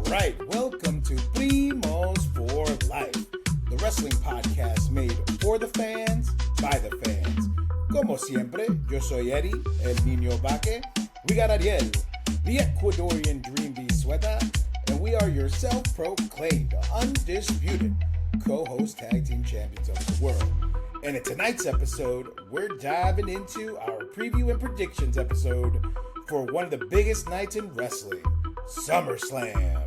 right, welcome to Primos for Life, the wrestling podcast made for the fans, by the fans. Como siempre, yo soy Eddie, el niño vaque. We got Ariel, the Ecuadorian Dream Beast Sueta, and we are your self-proclaimed, undisputed co-host tag team champions of the world. And in tonight's episode, we're diving into our preview and predictions episode for one of the biggest nights in wrestling, SummerSlam.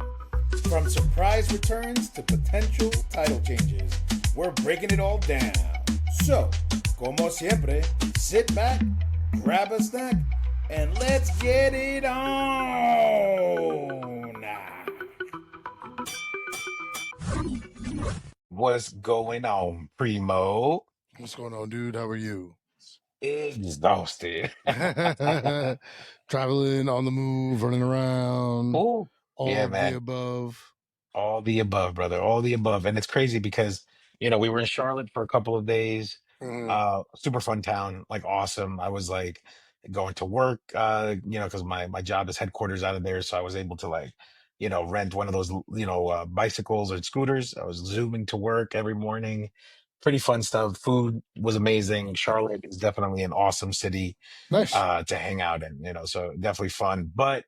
From surprise returns to potential title changes, we're breaking it all down. So, como siempre, sit back, grab a snack, and let's get it on. What's going on, Primo? What's going on, dude? How are you? Exhausted. Traveling, on the move, running around, Oh, all yeah, of man. the above. All the above, brother. All the above. And it's crazy because, we were in Charlotte for a couple of days. Mhm. Super fun town, like awesome. I was like going to work, because my job is headquarters out of there. So I was able to rent one of those, bicycles or scooters. I was zooming to work every morning. Pretty fun stuff. Food was amazing. Charlotte is definitely an awesome city Nice. to hang out in, so definitely fun. But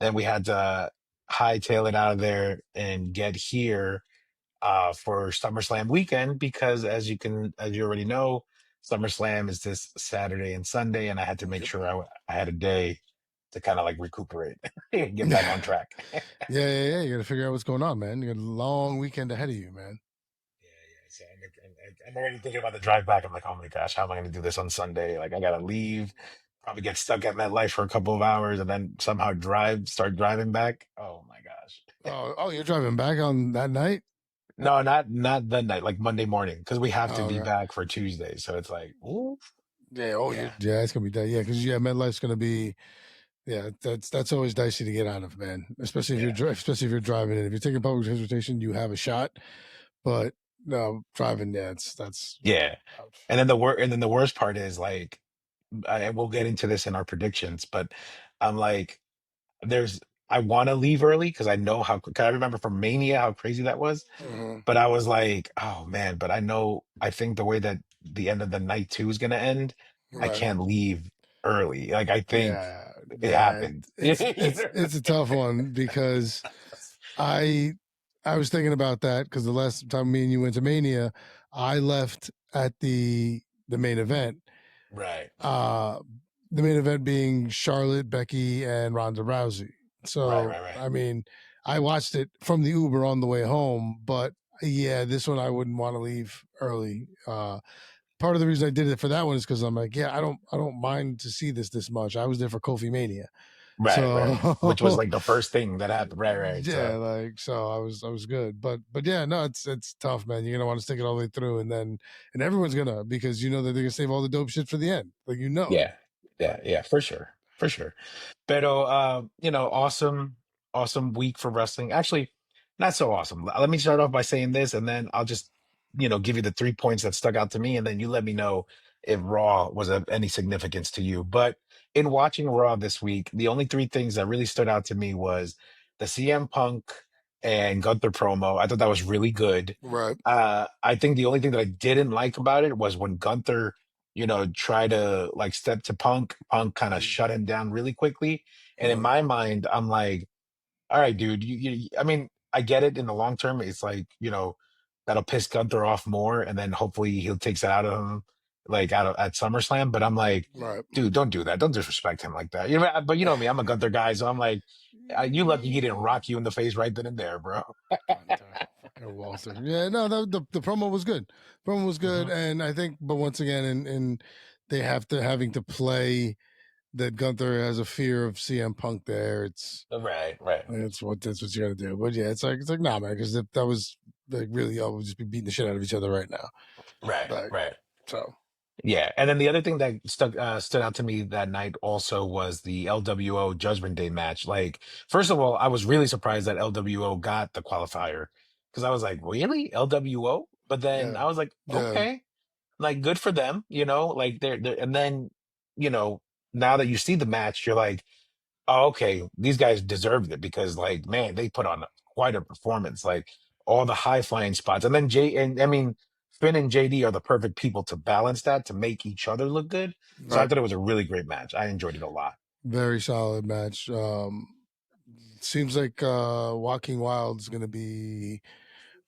then we had to hightail it out of there and get here for SummerSlam weekend because as you already know, SummerSlam is this Saturday and Sunday, and I had to make Yep. sure I had a day to kind of like recuperate and get back on track. Yeah. You got to figure out what's going on, man. You got a long weekend ahead of you, man. Yeah. So I'm already thinking about the drive back. I'm like, oh my gosh, how am I going to do this on Sunday? Like, I got to leave, probably get stuck at MetLife for a couple of hours, and then somehow start driving back. Oh my gosh. Oh, you're driving back on that night? No, not the night, like Monday morning, because we have to Oh, be right. back for Tuesday. So it's like, ooh, Yeah. Oh, yeah, yeah. It's gonna be that. Yeah, because MetLife's gonna be. Yeah, that's always dicey to get out of, man. Especially if yeah, especially if you're driving. And if you're taking public transportation, you have a shot. But no, driving, yeah, that's yeah. ouch. And then the worst part is like, and we'll get into this in our predictions, but I'm like, there's, I want to leave early because I know how. Cause I remember from Mania how crazy that was. Mhm. But I was like, oh man, but I think the way that the end of the night two is gonna end, I Right. can't leave early. Like I think it Yeah. happened. It's a tough one because I was thinking about that because the last time me and you went to Mania, I left at the main event. Right. The main event being Charlotte, Becky, and Ronda Rousey. So Right. I mean, I watched it from the Uber on the way home, but yeah, this one I wouldn't want to leave early. Part of the reason I did it for that one is because I'm like, yeah, I don't mind to see this much. I was there for Kofi Mania, Right. Which was so like the first thing that happened. Right. yeah, So like so I was good, but yeah, no, it's tough, man. You're gonna want to stick it all the way through, and everyone's gonna because you know that they're gonna save all the dope shit for the end, like yeah, Like, for sure. For sure. Pero awesome week for wrestling. Actually, not so awesome. Let me start off by saying this and then I'll just, give you the 3 points that stuck out to me and then you let me know if Raw was of any significance to you. But in watching Raw this week, the only three things that really stood out to me was the CM Punk and Gunther promo. I thought that was really good. right, I think the only thing that I didn't like about it was when Gunther, tried to like step to Punk. Punk kind of shut him down really quickly. And in right, my mind, I'm like, all right, dude, I mean, I get it in the long term. It's like, that'll piss Gunther off more. And then hopefully he'll takes it out of him, like at SummerSlam. But I'm like, right. dude, don't do that. Don't disrespect him like that. But you know me, I'm a Gunther guy. So I'm like, you lucky he didn't rock you in the face right then and there, bro. Fucking Walter. Yeah, no, the promo was good. Promo was good, Mhm. and I think, but once again, and they having to play that Gunther has a fear of CM Punk there. It's Right. that's what you got to do. But yeah, it's like nah, man, because if that was like really, y'all would just be beating the shit out of each other right now. Like Right. so. Yeah, and then the other thing that stood out to me that night also was the LWO Judgment Day match. Like, first of all, I was really surprised that LWO got the qualifier because I was like, really LWO? But then Yeah, I was like, yeah, okay, like good for them, like they're and then you know now that you see the match, you're like, Oh, okay, these guys deserved it because, like, man, they put on quite a performance. Like all the high flying spots, and then and I mean, Finn and JD are the perfect people to balance that to make each other look good. So I Right. thought it was a really great match. I enjoyed it a lot. Very solid match. Seems like Walking Wild's going to be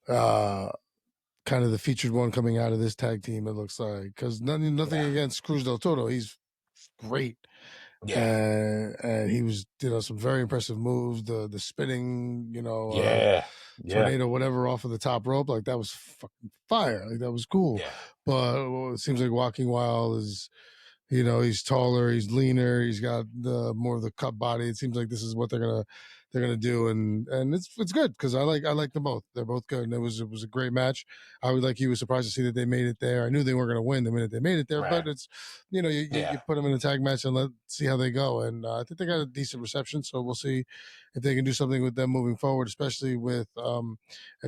uh, kind of the featured one coming out of this tag team. It looks like, because nothing Yeah, against Cruz del Toro, he's great, yeah, and he was some very impressive moves. The spinning, yeah, yeah, tornado whatever off of the top rope, like that was fucking fire. Like that was cool. yeah, But it seems like Walking Wild is. He's taller, he's leaner, he's got the more of the cut body. It seems like this is what they're gonna do, and it's good because I like them both. They're both good, and it was a great match. I would like you was surprised to see that they made it there. I knew they weren't gonna win the minute they made it there, right, but it's you yeah, put them in a tag match and let's see how they go. And I think they got a decent reception, so we'll see if they can do something with them moving forward, especially with a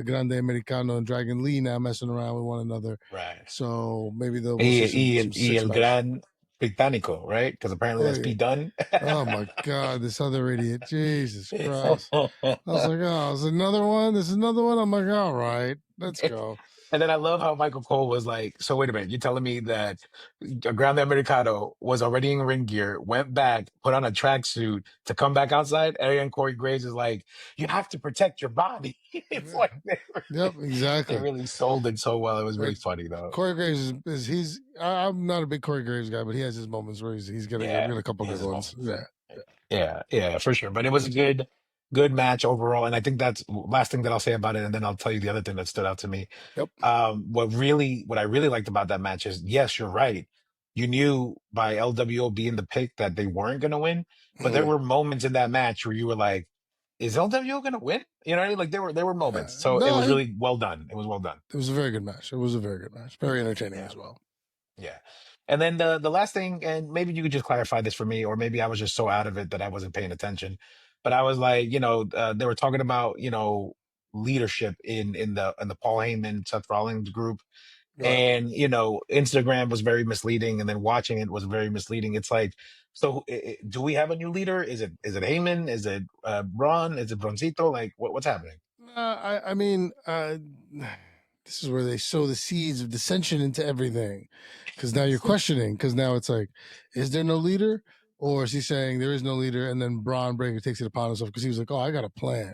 Grande Americano and Dragon Lee now messing around with one another. right. So maybe we'll see some Y six el match. Gran Británico, right? Because apparently Oh that's yeah. Pete Dunne. Oh my God, this other idiot. Jesus Christ. I was like, oh, is another one? This is another one. I'm like, all right, let's go. And then I love how Michael Cole was like, so wait a minute, you're telling me that Grande Americano was already in ring gear, went back, put on a tracksuit to come back outside? And Corey Graves is like, you have to protect your body. It's Yeah. like Yep, they exactly. really sold it so well. It was really Like funny though. Corey Graves is he's I'm not a big Corey Graves guy, but he has his moments where he's got Yeah, a couple he good has his ones. moments. Yeah. Yeah, yeah, for sure. But it was a good match overall. And I think that's last thing that I'll say about it, and then I'll tell you the other thing that stood out to me. Yep. What I really liked about that match is, yes, you're right. You knew by LWO being the pick that they weren't going to win, but there Mm. were moments in that match where you were like, "Is LWO going to win?" You know what I mean? Like there were moments. So it No, was really well done. It was well done. it was a very good match. It was a very good match. Very entertaining Yeah, as well. yeah. And then the last thing, and maybe you could just clarify this for me, or maybe I was just so out of it that I wasn't paying attention. But I was like, they were talking about leadership in the Paul Heyman Seth Rollins group, Right. and Instagram was very misleading, and then watching it was very misleading. It's like, so do we have a new leader? Is it Heyman? Is it Braun? Is it Broncito? Like what's happening? I mean, this is where they sow the seeds of dissension into everything, because now you're questioning. Because now it's like, is there no leader, or is he saying there is no leader, and then Braun Breaker takes it upon himself because he was like, oh, I got a plan.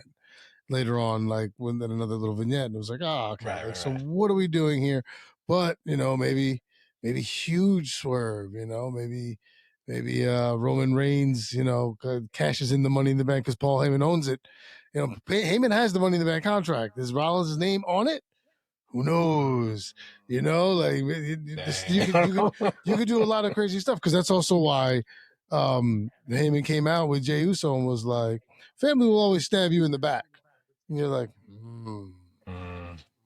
Later on, like when then another little vignette, and it was like, oh, okay, Right, like right, so, right. what are we doing here? But maybe huge swerve, maybe Roman Reigns, cashes in the Money in the Bank because Paul Heyman owns it. Heyman has the Money in the Bank contract. Is Rollins' name on it? Who knows? Like Dang. you could do a lot of crazy stuff, because that's also why Heyman came out with Jey Uso and was like, "Family will always stab you in the back," and you're like, Mm.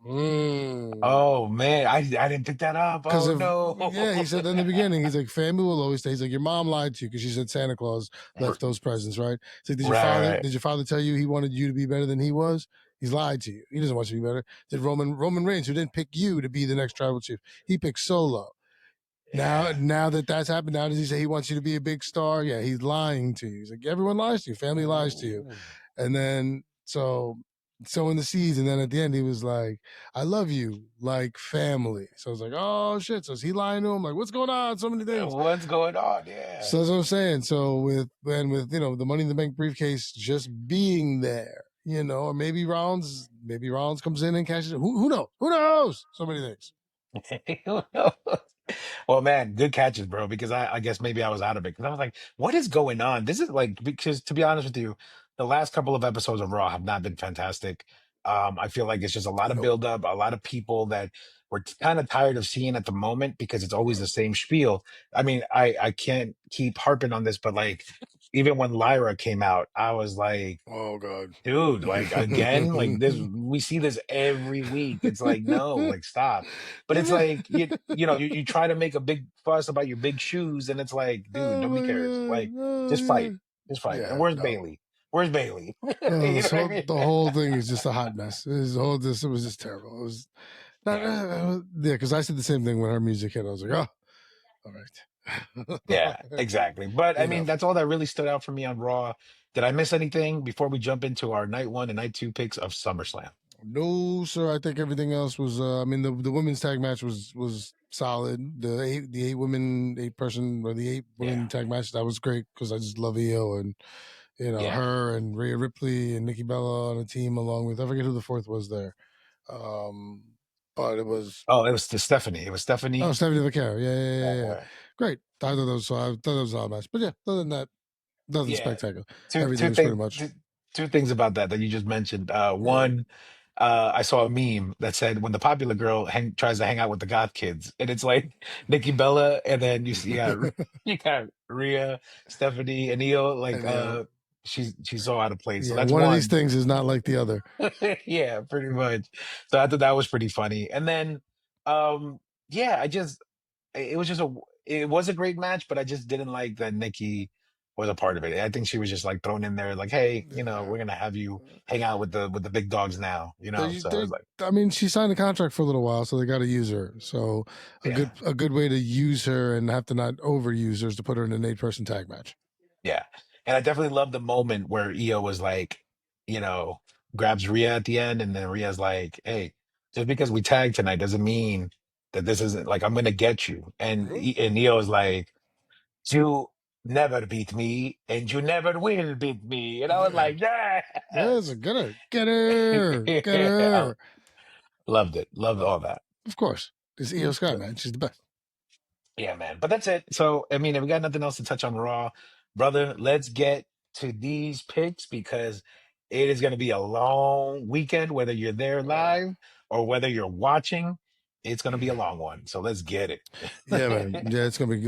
mm. Oh man, I didn't pick that up. Because Oh of no. yeah, he said that in the beginning. He's like, family will always stay. He's like, your mom lied to you because she said Santa Claus left those presents, right? He's like, Right, right. did your father tell you he wanted you to be better than he was? He's lied to you. He doesn't want you to be better. Did Roman Reigns, who didn't pick you to be the next tribal chief, he picked Solo. Yeah. Now that's happened, now does he say he wants you to be a big star? Yeah, he's lying to you. He's like, everyone lies to you. Family lies to you. Ooh. And then sowing the seeds, and then at the end he was like, I love you like family. So I was like, oh shit. So is he lying to him? Like, what's going on? So many things. What's going on? Yeah. So that's what I'm saying. So with the Money in the Bank briefcase just being there, or maybe Rollins comes in and cashes it. Who knows? Who knows? So many things. Well, man, good catches, bro. Because I guess maybe I was out of it because I was like, what is going on? This is like, because to be honest with you, the last couple of episodes of Raw have not been fantastic. I feel like it's just a lot of Nope. buildup, a lot of people that we're kind of tired of seeing at the moment because it's always the same spiel. I mean, I can't keep harping on this, but like, even when Lyra came out, I was like, Oh God. dude, like again, like this, we see this every week. It's like, no, like stop. But it's like you try to make a big fuss about your big shoes, and it's like, dude, Oh nobody my cares. God. Like, Oh just fight, yeah. just fight. And Yeah. where's No. Bailey? Where's Bailey? Oh, You know what I the mean? whole thing is just a hot mess. It was just terrible. It was not, Yeah. yeah, because I said the same thing when her music hit. I was like, oh, all right. Yeah, exactly. But I You mean, know, that's all that really stood out for me on Raw. Did I miss anything before we jump into our night one and night two picks of SummerSlam? no, sir. I think everything else was. I mean, the women's tag match was solid. The eight women, eight person, or the eight Yeah, women tag match, that was great because I just love Io and yeah. her and Rhea Ripley and Nikki Bella on a team along with, I forget who the fourth was there. Um, but it was Oh, it was to Stephanie. It was Stephanie. Stephanie Vaquero. Yeah. Uh, Great. I thought that was a solid match. But yeah, other than that, nothing yeah. spectacular. Two Everything two was pretty things much. two things about that you just mentioned. Yeah. One, I saw a meme that said when the popular girl tries to hang out with the goth kids, and it's like Nikki Bella, and then you see you got Rhea, Stephanie, and Io. Like And she's so out of place. So yeah, that's one of these one. things is not like the other. Yeah, pretty much. So I thought that was pretty funny. And then, um, yeah, it was just it was a great match, but I just didn't like that Nikki was a part of it. I think she was just like thrown in there, like, hey, we're gonna have you hang out with the big dogs now, So I was like, I mean, she signed a contract for a little while, so they got to use her. So yeah, a good way to use her and have to not overuse her is to put her in an 8-person tag match. yeah. And I definitely love the moment where Io was like, you know, grabs Rhea at the end, and then Rhea's like, hey, just because we tagged tonight doesn't mean that this isn't like I'm gonna get you. And Io is like, you never beat me, and you never will beat me. And I was like, Yes, yes. get her, get I her. loved it. Loved all that. Of course, it's Io Sky, man. She's the best. Yeah, man. But that's it. So, I mean, if we got nothing else to touch on Raw, brother, let's get to these picks because it is going to be a long weekend, whether you're there live or whether you're watching. It's going to be a long one. So let's get it. Yeah, man. Yeah, it's gonna be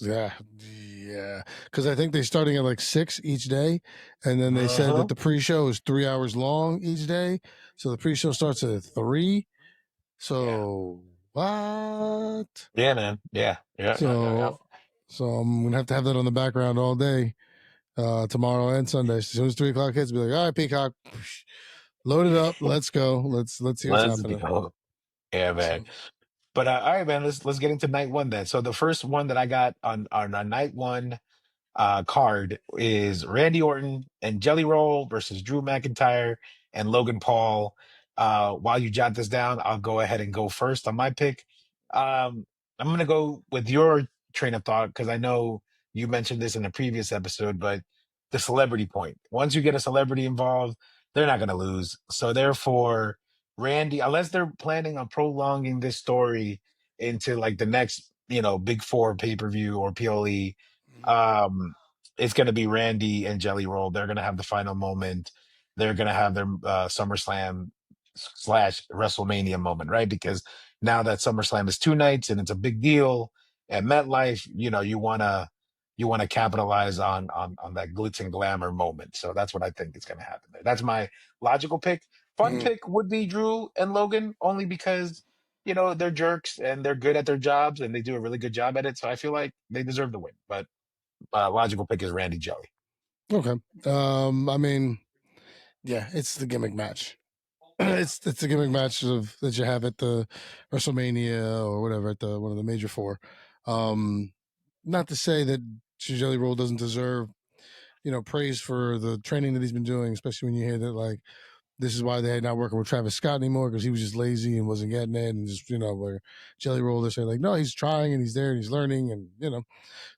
yeah. Because I think they're starting at like 6 each day, and then they said Uh-huh. that the pre-show is 3 hours long each day. So the pre-show starts at 3. So what? Yeah, man. Yeah. Yeah. So so I'm gonna have to have that on the background all day, tomorrow and Sunday. As soon as 3 o'clock hits, be like, all right, Peacock, load it up. Let's go. Let's see what's Let's happening. go. Yeah, man. But all right, man. Let's get into night one then. So the first one that I got on night one card is Randy Orton and Jelly Roll versus Drew McIntyre and Logan Paul. While you jot this down, I'll go ahead and go first on my pick. I'm going to go with your train of thought because I know you mentioned this in a previous episode, but the celebrity point. Once you get a celebrity involved, they're not going to lose. So therefore, Randy, unless they're planning on prolonging this story into like the next, Big Four pay-per-view or PLE, um, it's going to be Randy and Jelly Roll. They're going to have the final moment. They're going to have their SummerSlam slash WrestleMania moment, right? Because now that SummerSlam is 2 nights and it's a big deal at MetLife, you want to capitalize on that glitz and glamour moment. So that's what I think is going to happen there. That's my logical pick. Fun pick would be Drew and Logan, only because they're jerks and they're good at their jobs and they do a really good job at it. So I feel like they deserve the win. But logical pick is Randy Jelly. Okay. I mean, yeah, it's the gimmick match. It's the gimmick match that you have at the WrestleMania or whatever at the one of the major four. Not to say that Jelly Roll doesn't deserve praise for the training that he's been doing, especially when you hear that like this is why they're not working with Travis Scott anymore because he was just lazy and wasn't getting it, and just where Jelly Roll they're saying like no, he's trying and he's there and he's learning and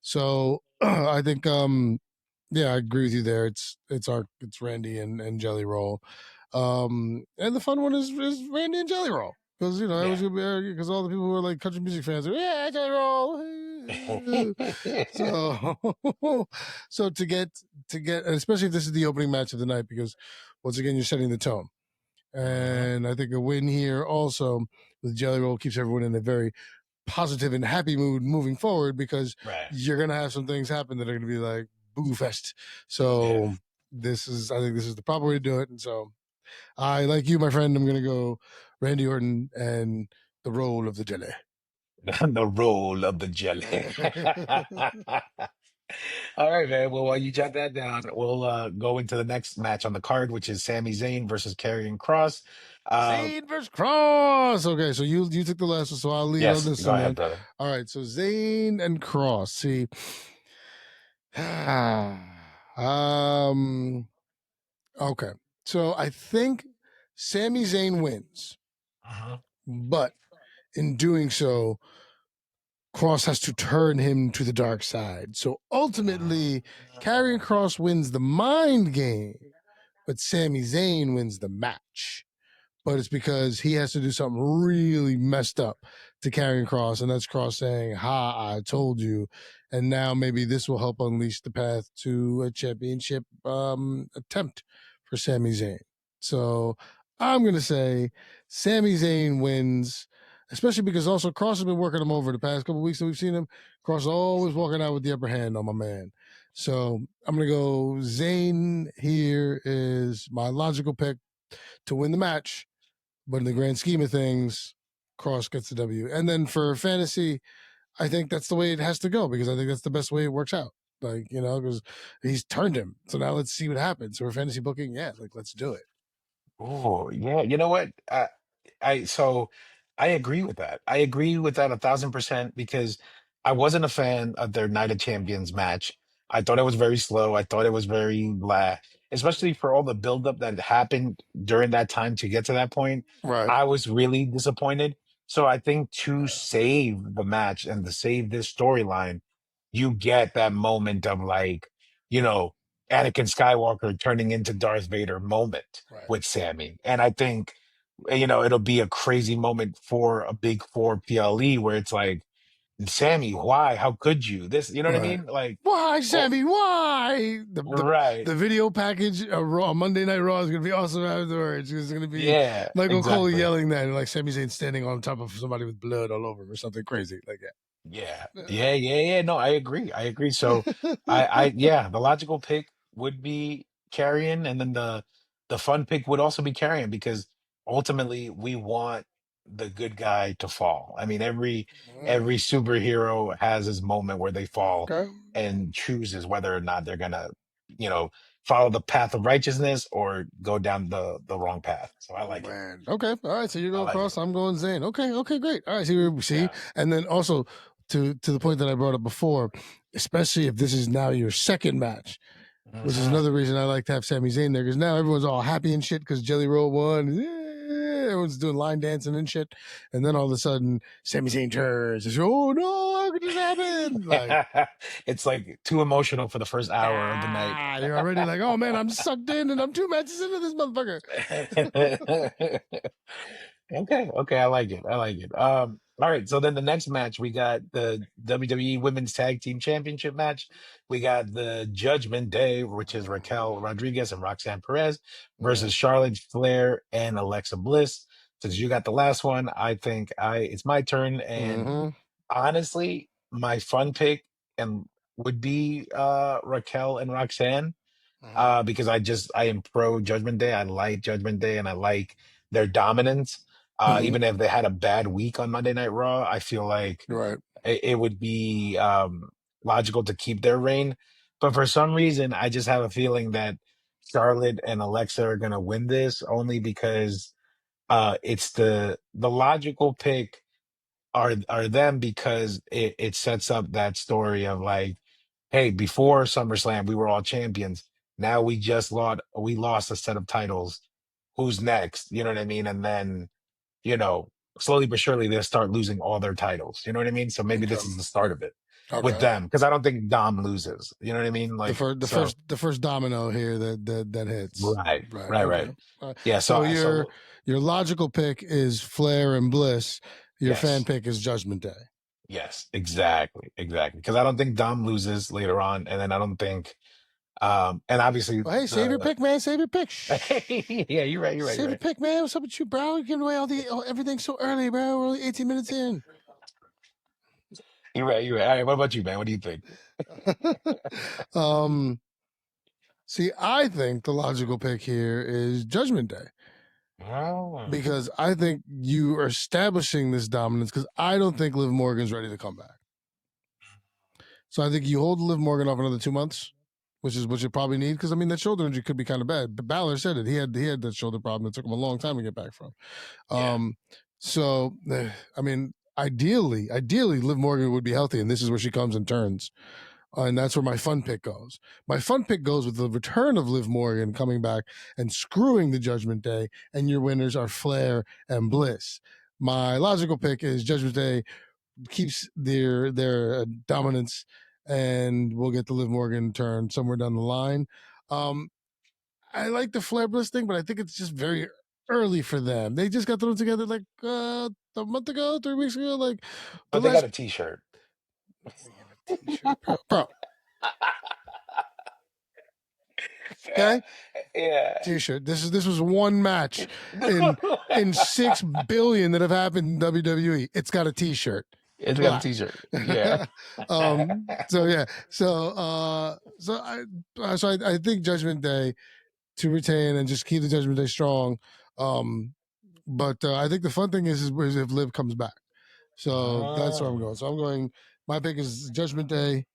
so I think yeah, I agree with you there. It's Randy and Jelly Roll. And the fun one is Randy and Jelly Roll. Because it was gonna be because all the people who are like country music fans are Jelly Roll. So to get especially if this is the opening match of the night, because once again you're setting the tone. And I think a win here also with Jelly Roll keeps everyone in a very positive and happy mood moving forward, because you're gonna have some things happen that are gonna be like boo fest. So I think this is the proper way to do it. And so I, like you, my friend, I'm gonna go Randy Orton and the roll of the jelly. The roll of the jelly. All right, man. Well, while you jot that down, we'll go into the next match on the card, which is Sami Zayn versus Karrion Cross. Zayn versus Cross. Okay, so you took the last one, so I'll lead on Yes, this go one ahead, then. brother. All right, so Zayn and Cross. See, okay, so I think Sami Zayn wins, but in doing so, Cross has to turn him to the dark side. So ultimately, Karrion Cross wins the mind game, but Sami Zayn wins the match. But it's because he has to do something really messed up to Karrion Cross, and that's Cross saying, "Ha, I told you." And now maybe this will help unleash the path to a championship attempt for Sami Zayn. So I'm going to say Sami Zayn wins, especially because also Cross has been working him over the past couple of weeks that we've seen him. Cross always walking out with the upper hand on my man. So I'm going to go Zayn here is my logical pick to win the match. But in the grand scheme of things, Cross gets the W. And then for fantasy, I think that's the way it has to go because I think that's the best way it works out. Like, because he's turned him. So now let's see what happens. So for fantasy booking, yeah, let's do it. Oh, yeah. You know what? So I agree with that. I agree with that 1,000% because I wasn't a fan of their Night of Champions match. I thought it was very slow. I thought it was very blah, especially for all the buildup that happened during that time to get to that point. Right. I was really disappointed. So I think to save the match and to save this storyline, you get that moment of like, you know, Anakin Skywalker turning into Darth Vader moment Right. with Sammy. And I think, it'll be a crazy moment for a big four PLE where it's like, Sammy, why? How could you? This, you know what I Right. mean? Like, Why, oh, Sammy? Why? right. The video package Raw, Monday Night Raw is going to be awesome afterwards. It's going to be Yeah, Michael Cole exactly. yelling that and like Sami Zayn standing on top of somebody with blood all over him or something crazy like that. Yeah. No, I agree. So yeah, the logical pick would be Carrion, and then the fun pick would also be Carrion because ultimately we want the good guy to fall. I mean, every superhero has his moment where they fall Okay. and chooses whether or not they're gonna, you know, follow the path of righteousness or go down the wrong path. So I like it. Man. Okay. All right. So you're I going like Cross. it. I'm going Zayn. Okay. Okay. Great. All right. See. Yeah. And then also to the point that I brought up before, especially if this is now your second match, which is Mhm. another reason I like to have Sami Zayn there because now everyone's all happy and shit because Jelly Roll won. Everyone's doing line dancing and shit. And then all of a sudden, Sami Zayn turns. And oh no, how could this happen? Like, It's like too emotional for the first hour of the night. you're already like, oh man, I'm sucked in and I'm 2 matches into this motherfucker. Okay, I like it. All right, so then the next match we got the WWE Women's Tag Team Championship match. We got the Judgment Day, which is Raquel Rodriguez and Roxanne Perez versus Charlotte Flair and Alexa Bliss. Since you got the last one, I think it's my turn. And honestly, my fun pick and would be Raquel and Roxanne because I am pro Judgment Day. I like Judgment Day and I like their dominance. Even if they had a bad week on Monday Night Raw, I feel like Right. it would be logical to keep their reign. But for some reason, I just have a feeling that Charlotte and Alexa are going to win this only because it's the logical pick are them because it sets up that story of like, hey, before SummerSlam, we were all champions. Now we lost a set of titles. Who's next? You know what I mean? And then, slowly but surely they'll start losing all their titles. You know what I mean? So maybe this is the start of it with Okay. them. Because I don't think Dom loses. You know what I mean? Like The first domino here that hits. right. Right. Right, Okay. right. Yeah. So So your logical pick is Flair and Bliss. Your fan yes. pick is Judgment Day. Yes, exactly. Because I don't think Dom loses later on, and then I don't think and obviously Well, hey, save your pick, man. Save your pick. yeah, you're right. Save your pick, man. What's up with you, bro? You're giving away everything so early, bro. We're only 18 minutes in. You're right. All right, what about you, man? What do you think? See, I think the logical pick here is Judgment Day Oh. because I think you are establishing this dominance because I don't think Liv Morgan's ready to come back. So I think you hold Liv Morgan off another 2 months, which is what you probably need, because I mean that shoulder injury could be kind of bad. But Balor said it. He had that shoulder problem that took him a long time to get back from. Yeah. So I mean, ideally, Liv Morgan would be healthy, and this is where she comes and turns. And that's where my fun pick goes. My fun pick goes with the return of Liv Morgan coming back and screwing the Judgment Day, and your winners are Flair and Bliss. My logical pick is Judgment Day keeps their dominance, and we'll get the Liv Morgan turn somewhere down the line. I like the Flair Bliss thing, but I think it's just very early for them. They just got thrown together like a month ago, 3 weeks ago. Like, But they got a T-shirt. T-shirt, bro. Okay. Yeah. T-shirt. This was one match in 6 billion that have happened in WWE. It's got a T-shirt. It's got a T-shirt. Yeah. So yeah. So I think Judgment Day to retain and just keep the Judgment Day strong. But I think the fun thing is if Liv comes back. So that's where I'm going. So I'm going. My pick is Judgment Day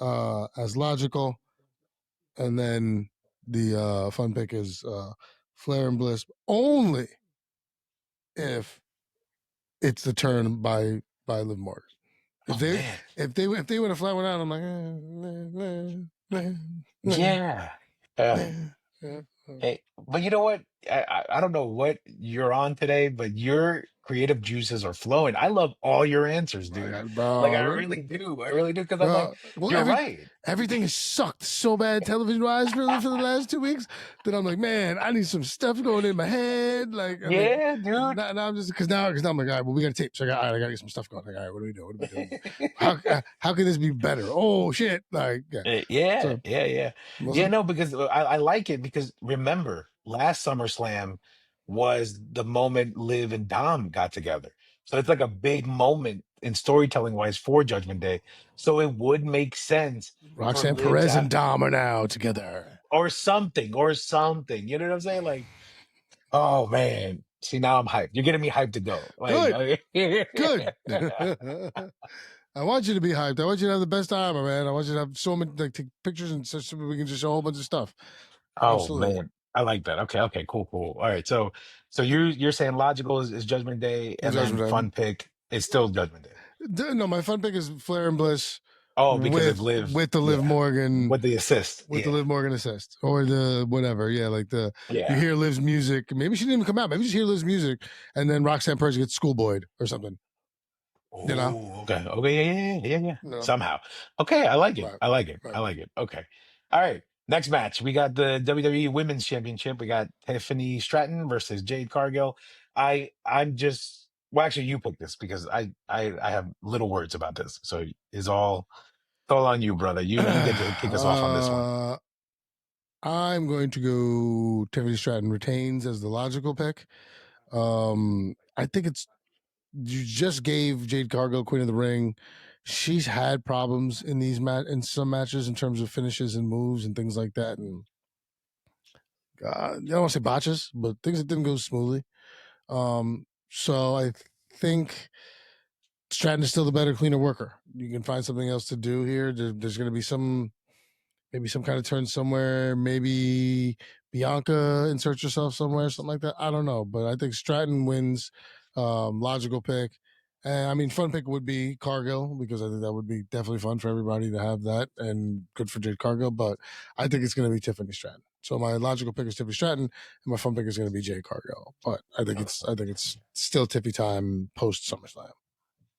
as logical, and then the fun pick is Flair and Bliss only if it's the turn by Liv Morgan. If they would have flat one out, I'm like, yeah. Hey, but you know what? I don't know what you're on today, but your creative juices are flowing. I love all your answers, dude. Like I really do. I really do, because I'm like, you're right. Everything has sucked so bad television wise for the last 2 weeks that I'm like, man, I need some stuff going in my head. Like, yeah, dude. Now I'm just because now I'm like, all right, well, we got to tape, so I got to get some stuff going. Like, all right, what do we do? What are we doing? how can this be better? Oh shit! Like, yeah. No, because I like it, because remember last SummerSlam was the moment Liv and Dom got together. So it's like a big moment in storytelling wise for Judgment Day. So it would make sense. Roxanne Perez and Dom are now together. Or something. You know what I'm saying? Like, oh man. See, now I'm hyped. You're getting me hyped to go. Like, Good. I want you to be hyped. I want you to have the best time, man. I want you to have so many, like, take pictures and such, so we can just show a whole bunch of stuff. Oh, absolutely, man. I like that. Okay, cool. All right, so you're saying logical is Judgment Day, and Judgment then fun pick is still Judgment Day. No, my fun pick is Flair and Bliss. Oh, because of Liv, with the Liv Morgan, with the assist, the Liv Morgan assist, or the whatever. Yeah, like you hear Liv's music. Maybe she didn't even come out. Maybe you just hear Liv's music, and then Roxanne Perez gets schoolboyed or something. You know? Okay, yeah. No. Somehow, okay, I like it. Right. I like it. Okay, all right. Next match, we got the WWE Women's Championship. We got Tiffany Stratton versus Jade Cargill. I'm just, well, actually, you picked this because I have little words about this. So it's all on you, brother. You get to kick us off on this one. I'm going to go Tiffany Stratton retains as the logical pick. I think you just gave Jade Cargill Queen of the Ring. She's had problems in these in some matches in terms of finishes and moves and things like that. And I don't want to say botches, but things that didn't go smoothly. So I think Stratton is still the better, cleaner worker. You can find something else to do here. There's going to be maybe some kind of turn somewhere. Maybe Bianca inserts herself somewhere, something like that. I don't know, but I think Stratton wins. Logical pick. I mean, fun pick would be Cargill, because I think that would be definitely fun for everybody to have that, and good for Jade Cargill. But I think it's going to be Tiffany Stratton. So my logical pick is Tiffany Stratton, and my fun pick is going to be Jade Cargill. But I think it's still Tiffy time post SummerSlam.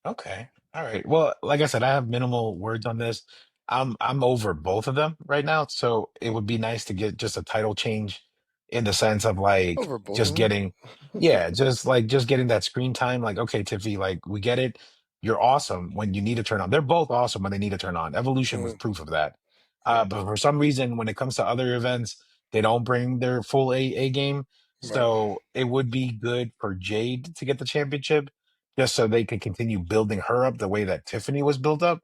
Okay, all right. Well, like I said, I have minimal words on this. I'm over both of them right now, so it would be nice to get just a title change, in the sense of like just getting, just getting that screen time. Like, okay, Tiffy, like, we get it. You're awesome when you need to turn on. They're both awesome when they need to turn on. Evolution was proof of that. But for some reason, when it comes to other events, they don't bring their full A game. So it would be good for Jade to get the championship, just so they could continue building her up the way that Tiffany was built up.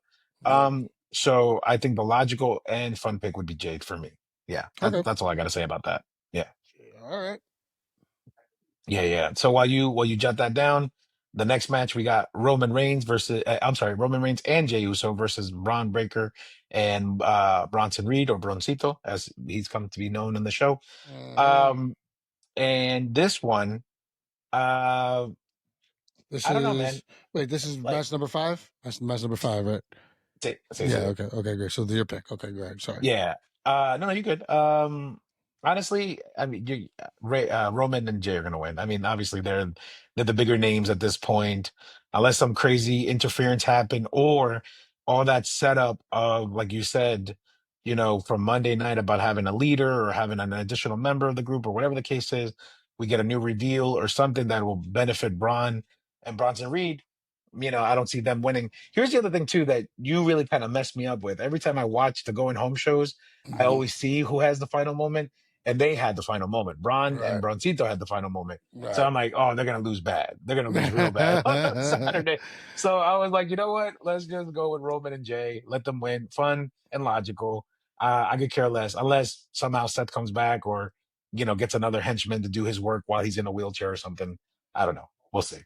So I think the logical and fun pick would be Jade for me. Yeah, that's all I got to say about that. Yeah. All right. Yeah. So while you jot that down, The next match we got Roman Reigns and Jey Uso versus Braun Breaker and Bronson Reed, or Broncito, as he's come to be known in the show. Mhm. Um, and this one, uh, This I don't know, man. is wait. This is Like, match number 5. That's match number 5, right? say Yeah. it. Okay. Okay. Great. So your pick. Okay. Go ahead. Sorry. Yeah. No, you good. Honestly, I mean, Roman and Jay are gonna win. I mean, obviously they're the bigger names at this point, unless some crazy interference happened or all that setup of, like you said, from Monday night about having a leader or having an additional member of the group or whatever the case is, we get a new reveal or something that will benefit Braun and Bronson Reed. I don't see them winning. Here's the other thing too that you really kind of messed me up with. Every time I watch the going home shows, I Mhm. always see who has the final moment, and they had the final moment. Braun and Right. Broncito had the final moment. So Right. I'm like, oh, they're gonna lose bad. They're gonna lose real bad on Saturday. So I was like, you know what? Let's just go with Roman and Jay. Let them win. Fun and logical. I could care less unless somehow Seth comes back or gets another henchman to do his work while he's in a wheelchair or something. I don't know. We'll see.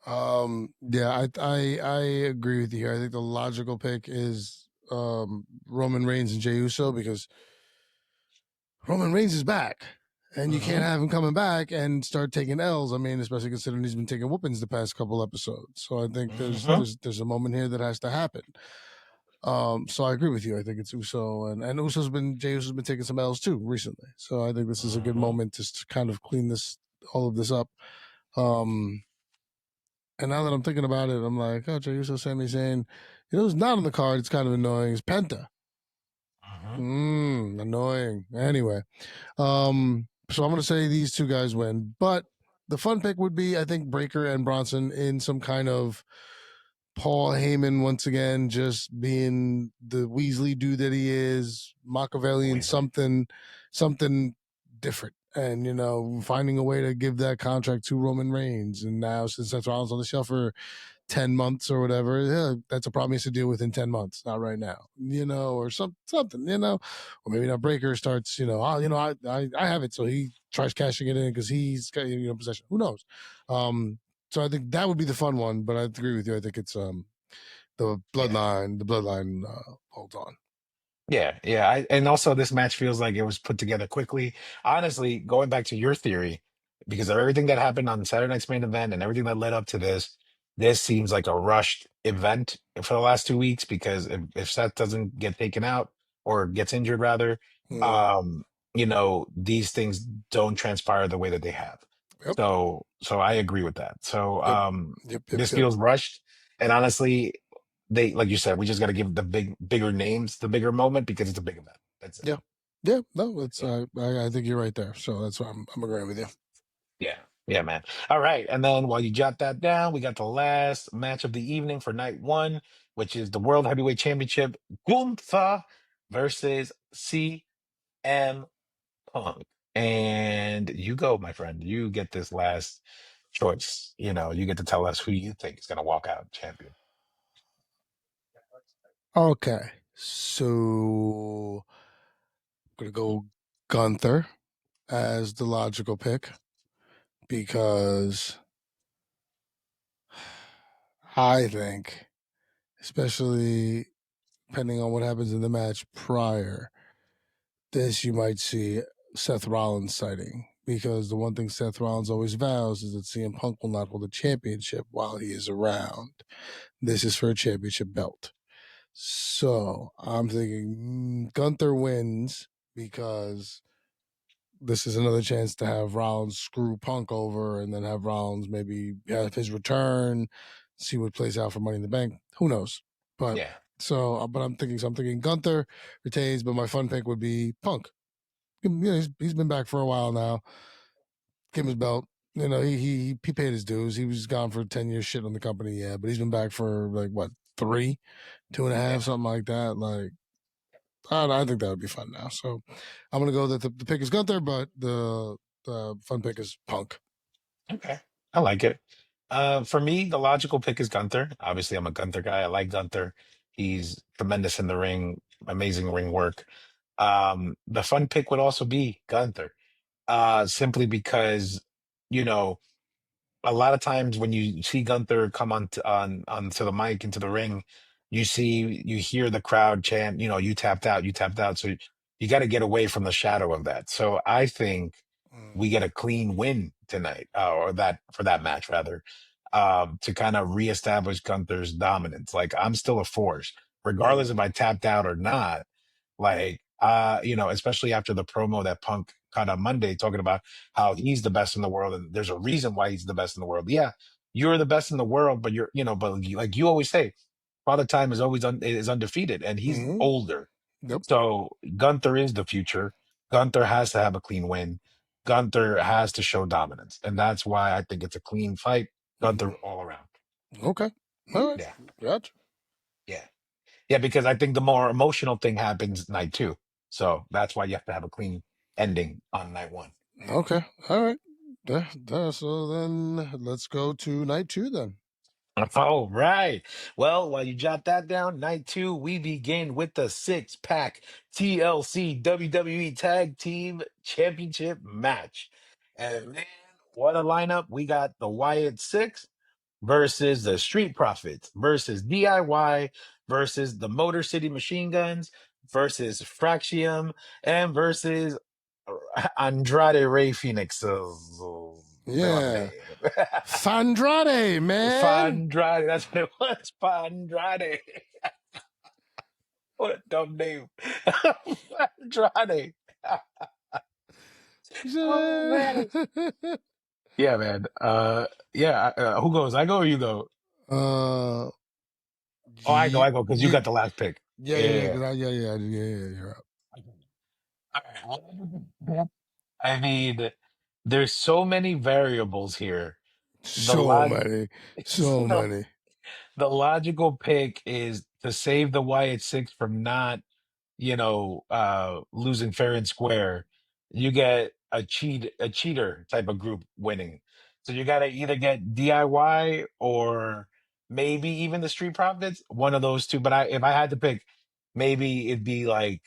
Yeah, I agree with you here. I think the logical pick is Roman Reigns and Jey Uso, because Roman Reigns is back, and you can't Hmm. have him coming back and start taking L's. I mean, especially considering he's been taking whoopings the past couple episodes. So I think there's Hmm. there's there's a moment here that has to happen. So I agree with you. I think it's Uso, and Jey Uso's been taking some L's too recently. So I think this is a good Hmm. moment to kind of clean all of this up. Um, and now that I'm thinking about it, I'm like, oh, Jey Uso, Sami Zayn. Who's not on the card? It's kind of annoying. It's Penta. Hmm. Annoying. Anyway, so I'm gonna say these two guys win, but the fun pick would be, I think, Breaker and Bronson in some kind of Paul Heyman once again, just being the Weasley dude that he is, Machiavellian, Weasley. something different, and finding a way to give that contract to Roman Reigns. And now, since Seth Rollins on the shelf for 10 months or whatever, yeah, that's a problem he has to deal with in 10 months, not right now, or something, or maybe now Breaker starts, I have it, so he tries cashing it in because he's got possession. Who knows? So I think that would be the fun one, but I agree with you. I think it's the Yeah. bloodline holds on. Yeah, yeah. And also this match feels like it was put together quickly. Honestly, going back to your theory, because of everything that happened on Saturday night's main event and everything that led up to this seems like a rushed event for the last 2 weeks because if Seth doesn't get taken out or gets injured rather, Mm. um, these things don't transpire the way that they have. Yep. So I agree with that. So Yep. Yep. Yep. this Yep. feels rushed. And honestly, like you said, we just got to give the bigger names the bigger moment because it's a big event. That's it. Yeah. Yeah. No, it's Yeah. I think you're right there. So that's why I'm agreeing with you. Yeah. Yeah, man. All right. And then while you jot that down, we got the last match of the evening for night one, which is the World Heavyweight Championship, Gunther versus CM Punk. And you go, my friend. You get this last choice. You get to tell us who you think is going to walk out champion. Okay. So I'm gonna go Gunther as the logical pick, because I think, especially depending on what happens in the match prior, this you might see Seth Rollins sighting, because the one thing Seth Rollins always vows is that CM Punk will not hold a championship while he is around. This is for a championship belt. So I'm thinking Gunther wins, because this is another chance to have Rollins screw Punk over, and then have Rollins maybe have his return, see what plays out for Money in the Bank. Who knows? But Yeah. but I'm thinking Gunther retains, but my fun pick would be Punk. He's been back for a while now. Give him his belt. He paid his dues. He was gone for 10 years, shit on the company, yeah, but he's been back for like what, 3, 2.5, Yeah. something like that. Like, I think that would be fun now. So I'm gonna go that the pick is Gunther, but the fun pick is Punk. Okay. I like it. For me, the logical pick is Gunther. Obviously, I'm a Gunther guy. I like Gunther. He's tremendous in the ring, amazing ring work. The fun pick would also be Gunther, simply because, you know, a lot of times when you see Gunther come onto the mic into the ring, you hear the crowd chant, you tapped out, you tapped out. So you got to get away from the shadow of that. So I think we get a clean win tonight, or that for that match rather, to kind of reestablish Gunther's dominance. Like I'm still a force, regardless if I tapped out or not. Like especially after the promo that Punk cut on Monday talking about how he's the best in the world and there's a reason why he's the best in the world. Yeah, you're the best in the world, but like you always say, Father Time is always is undefeated and he's older. Yep. So Gunther is the future. Gunther has to have a clean win. Gunther has to show dominance. And that's why I think it's a clean fight. Gunther all around. Okay. All right. Yeah. Gotcha. Yeah. Yeah, because I think the more emotional thing happens night two. So that's why you have to have a clean ending on night one. Okay. All right. So then let's go to night 2 then. All right. Well, while you jot that down, night two, we begin with the 6-pack TLC WWE Tag Team Championship match. And man, what a lineup. We got the Wyatt Six versus the Street Profits versus DIY versus the Motor City Machine Guns versus Fraxium and versus Andrade Ray Phoenix's villain Yeah. name. Fandrade, man. Fandrade, that's what it was. Fandrade. What a dumb name. Fandrade. Oh man. Yeah, man. Who goes? I go or you go? Uh, Oh, I go because you got the last pick. Yeah. You're up. All right. I mean, there's so many variables here. So many. The logical pick is to save the Wyatt Six from not, losing fair and square. You get a cheater type of group winning. So you got to either get DIY or maybe even the Street Profits, one of those two. But if I had to pick, maybe it'd be like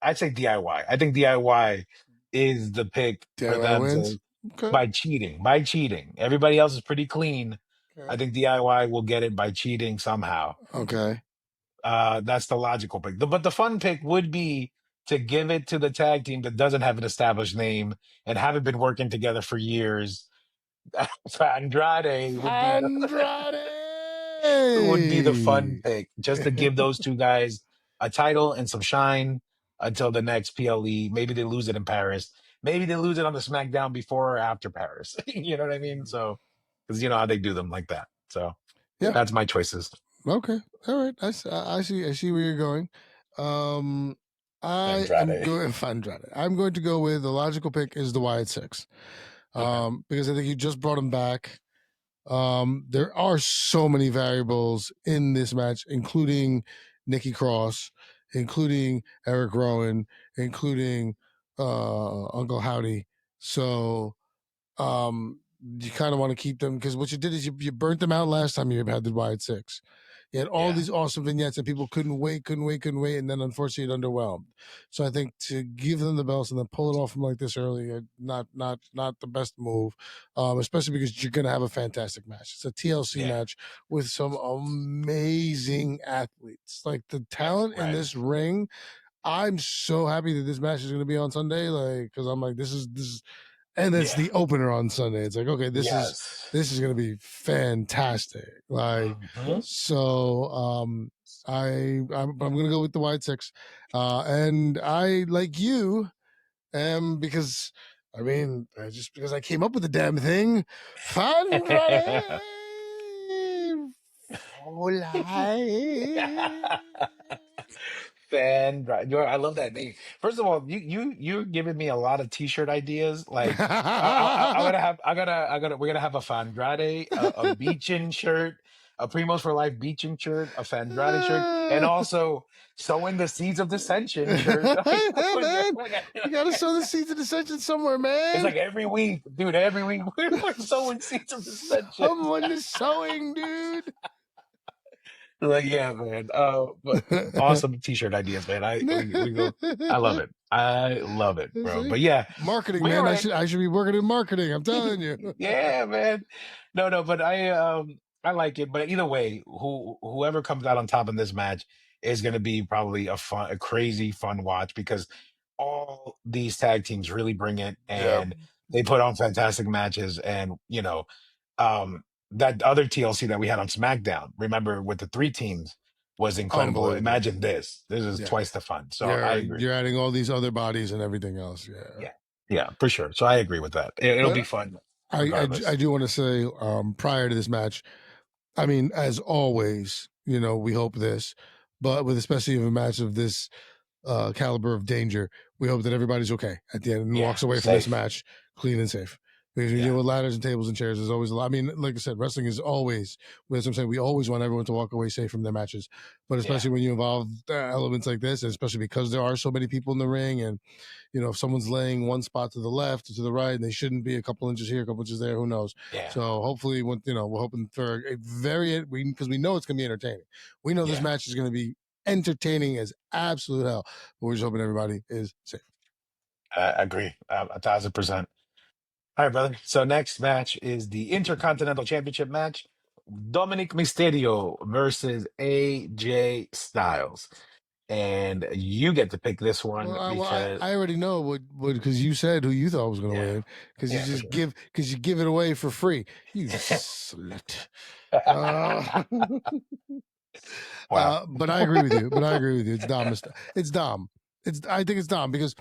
I'd say DIY. I think DIY is the pick for DIY them wins? to by cheating. By cheating. Everybody else is pretty clean. Okay. I think DIY will get it by cheating somehow. Okay. That's the logical pick. But the fun pick would be to give it to the tag team that doesn't have an established name and haven't been working together for years. Andrade would be the fun pick, just to give those two guys a title and some shine until the next PLE. Maybe they lose it in Paris. Maybe they lose it on the SmackDown before or after Paris. You know what I mean? So, because you know how they do them like that. So, Yeah, that's my choices. Okay. All right. I see where you're going. I'm going to go with the logical pick is the Wyatt Six. Because I think you just brought him back. There are so many variables in this match, including Nikki Cross, including Eric Rowan, including Uncle Howdy. So you kind of want to keep them because what you did is you burnt them out last time you had the Wyatt Six. You had all these awesome vignettes and people couldn't wait, and then unfortunately it underwhelmed. So I think to give them the belts and then pull it off from like this early, not the best move, especially because you're gonna have a fantastic match. It's a TLC match with some amazing athletes. Like the talent in this ring, I'm so happy that this match is gonna be on Sunday. Like because I'm like this is. And it's the opener on Sunday. It's like, okay, this is going to be fantastic. Like, so I'm going to go with the Wyatt Six, and I like you, because I mean, just because I came up with the damn thing, Fandrade for life. I love that name. First of all, you're giving me a lot of T-shirt ideas. Like we're gonna have a Fandrade, a Beachin shirt, a Primos for Life Beachin shirt, a Fandrade shirt, and also sowing the seeds of dissension shirt. You gotta sow the seeds of dissension somewhere, man. It's like every week, dude. Every week we're sowing seeds of dissension. Someone is sowing, dude. Like, yeah, man. But awesome t-shirt ideas, man. We go. I love it. I love it, bro. See? But yeah, Marketing, we're man. I right. should be working in marketing. I'm telling you. Yeah, man. No, but I like it. But either way, whoever comes out on top in this match is going to be probably a crazy fun watch because all these tag teams really bring it Yeah. and they put on fantastic matches. And that other TLC that we had on SmackDown, remember with the three teams, was incredible. Unbelievable. Imagine this. This is Yeah. twice the fun. So I agree. You're adding all these other bodies and everything else. Yeah. Yeah, yeah, for sure. So I agree with that. It'll be But fun I regardless. do want to say prior to this match, I mean, as always, we hope this, but with especially a match of this caliber of danger, we hope that everybody's okay at the end and Yeah, walks away from this safe. match clean and safe. Because when you Yeah, deal with ladders and tables and chairs, there's always a lot. I mean, like I said, wrestling is always, that's what I'm saying, we always want everyone to walk away safe from their matches. But yeah, especially when you involve elements like this, and especially because there are so many people in the ring, and if someone's laying one spot to the left or to the right, and they shouldn't be a couple inches here, a couple inches there, who knows? yeah, So hopefully, we're hoping for a because we know it's going to be entertaining. We know this yeah. match is going to be entertaining as absolute hell. But we're just hoping everybody is safe. I agree, 1,000%. All right, brother. So next match is the Intercontinental Championship match: Dominic Mysterio versus AJ Styles, and you get to pick this one because I already know what because you said who you thought was going to yeah, win because yeah, for sure. you give it away for free. You slut. Uh, Wow. but I agree with you. It's Dom. It's Dom. I think it's Dom because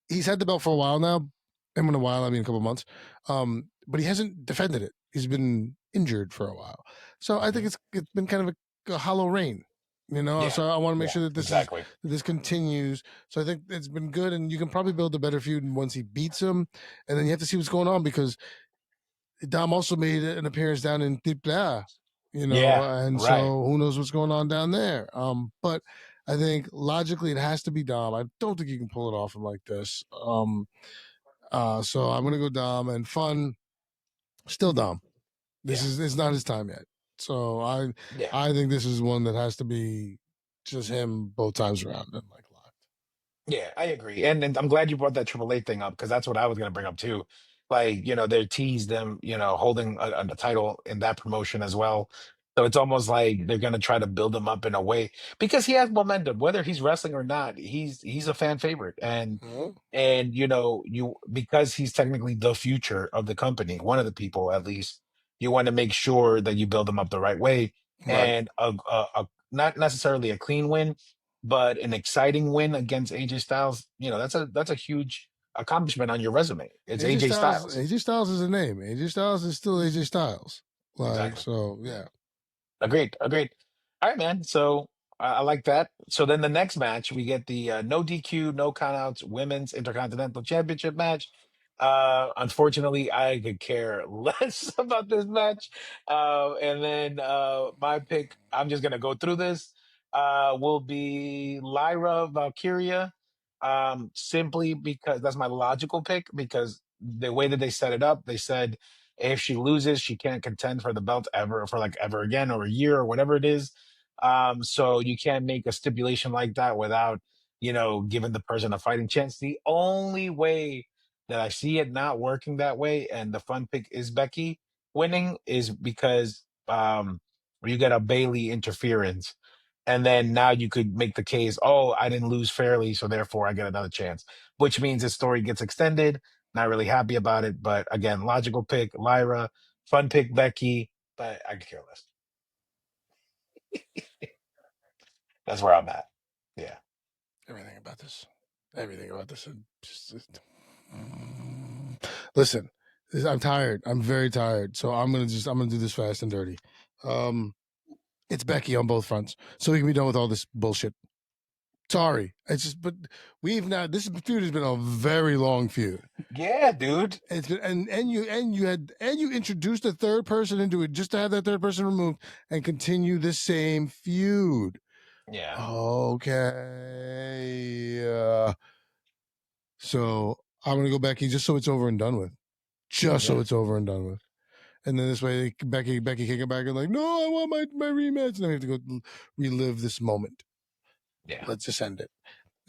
he's had the belt for a while now. And when a while, I mean a couple months. But he hasn't defended it. He's been injured for a while. So I think it's been kind of a hollow reign. Yeah, So I want to make yeah, sure that exactly. this continues. So I think it's been good, and you can probably build a better feud once he beats him, and then you have to see what's going on because Dom also made an appearance down in Tripla, Yeah, and right. so who knows what's going on down there. But I think logically it has to be Dom. I don't think you can pull it off him like this. So I'm gonna go Dom and fun. Still Dom. This Yeah, is it's not his time yet. So yeah. I think this is one that has to be just him both times around and like live. Yeah, I agree. And I'm glad you brought that Triple A thing up because that's what I was going to bring up too. Like, they teased them, holding a title in that promotion as well. So it's almost like they're going to try to build him up in a way because he has momentum, whether he's wrestling or not. He's a fan favorite, and you because he's technically the future of the company, one of the people at least. You want to make sure that you build him up the right way, Right. and not necessarily a clean win but an exciting win against AJ Styles, that's a huge accomplishment on your resume. It's AJ Styles. AJ Styles is a name. AJ Styles is still AJ Styles. Like, Exactly. so yeah. Agreed. Agreed. All right, man. So I like that. So then the next match, we get the no DQ, no countouts women's intercontinental championship match. Unfortunately, I could care less about this match. And then my pick, I'm just gonna go through this. Will be Lyra Valkyria. Simply because that's my logical pick because the way that they set it up, they said if she loses, she can't contend for the belt ever for like ever again or a year or whatever it is. So you can't make a stipulation like that without, giving the person a fighting chance. The only way that I see it not working that way, and the fun pick is Becky winning, is because you get a Bailey interference. And then now you could make the case, oh, I didn't lose fairly, so therefore I get another chance, which means the story gets extended. Not really happy about it, but again, logical pick, Lyra. Fun pick, Becky. But I could care less. That's where I'm at. Yeah. Everything about this. Listen, I'm tired. I'm very tired. So I'm gonna do this fast and dirty. It's Becky on both fronts, so we can be done with all this bullshit. Sorry, but this feud has been a very long feud. Yeah, dude. It's been, and you introduced a third person into it just to have that third person removed and continue the same feud. Yeah. Okay. So I'm gonna go Becky just so it's over and done with. So it's over and done with. and then this way Becky can come back and like, no, I want my rematch, and then we have to go relive this moment. Yeah. Let's just end it.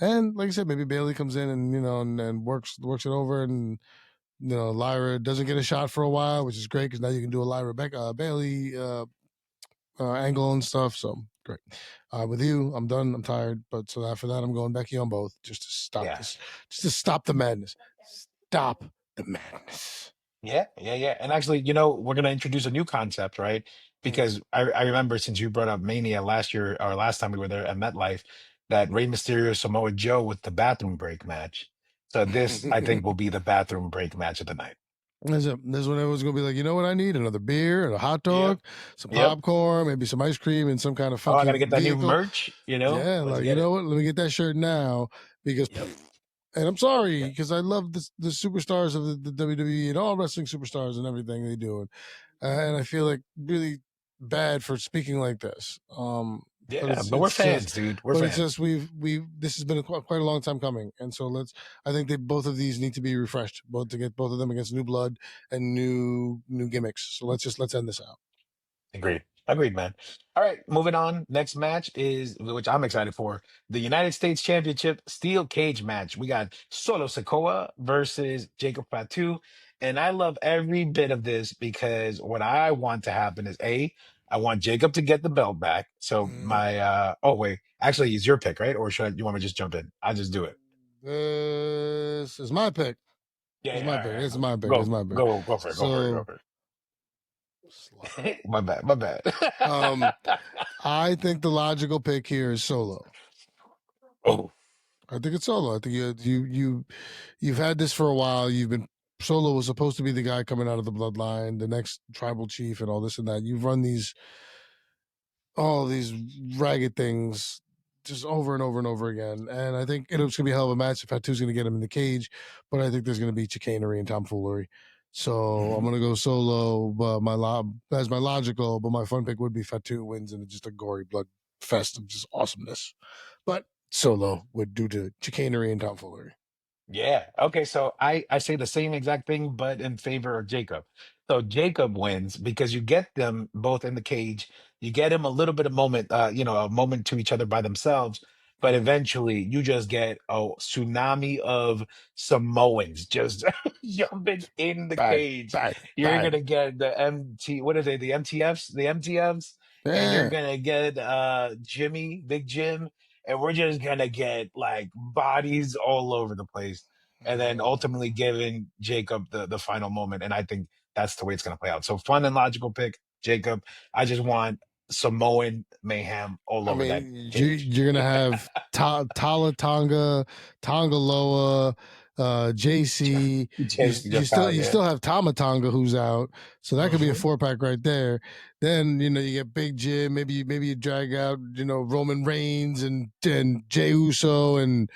And like I said, maybe Bailey comes in and and works it over, and Lyra doesn't get a shot for a while, which is great because now you can do a Lyra Bailey angle and stuff. So great. With you, I'm done. I'm tired, but so after that, I'm going Becky on both just to stop this, just to stop the madness. Stop the madness. Yeah. And actually, we're gonna introduce a new concept, right? Because I remember, since you brought up Mania last year or last time we were there at MetLife, that Rey Mysterio Samoa Joe with the bathroom break match. So this, I think, will be the bathroom break match of the night. This when everyone's gonna be like, you know what I need? Another beer and a hot dog, some Yep. popcorn, maybe some ice cream, and some kind of Oh, I funky gotta get that new vehicle. merch. Yeah, Let's like get it. what? Let me get that shirt now because. And I'm sorry because I love the superstars of the WWE and all wrestling superstars and everything they do, and I feel like really bad for speaking like this. Yeah, but we're fans, dude. We're but fans. it's just this has been quite a long time coming, and so I think both of these need to be refreshed, both to get both of them against new blood and new gimmicks. So let's end this out. Agreed, man. All right, moving on. Next match is, which I'm excited for, the United States Championship Steel Cage match. We got Solo Sikoa versus Jacob Fatu. And I love every bit of this because what I want to happen is I want Jacob to get the belt back. So oh wait, actually it's your pick, right? Or you want me to just jump in? I'll just do it. This is my pick. It's my pick. It's my pick. It's my pick. Go for it. Go for it. My bad. I think the logical pick here is Solo. Oh, I think it's Solo. I think you've had this for a while. Solo was supposed to be the guy coming out of the bloodline, the next tribal chief, and all this and that. You've run all these ragged things just over and over and over again. And I think it's going to be a hell of a match if Fatu's going to get him in the cage, but I think there's going to be chicanery and tomfoolery. So I'm going to go Solo, but my logical, but my fun pick would be Fatu wins in just a gory blood fest of just awesomeness. But Solo would due to chicanery and tomfoolery. Yeah. Okay. So I say the same exact thing, but in favor of Jacob. So Jacob wins because you get them both in the cage. You get him a little bit of moment, a moment to each other by themselves. But eventually, you just get a tsunami of Samoans just jumping in the cage. You're gonna get the what are they? The MTFs, and you're gonna get Jimmy, Big Jim, and we're just gonna get like bodies all over the place, and then ultimately giving Jacob the final moment. And I think that's the way it's gonna play out. So fun and logical pick, Jacob. I just want Samoan mayhem all over that cage. You're gonna have Tala Tonga, Tongaloa, JC. You still have Tamatonga who's out, so that could be a 4-pack right there. Then you get Big Jim. Maybe you drag out Roman Reigns and Jey Uso and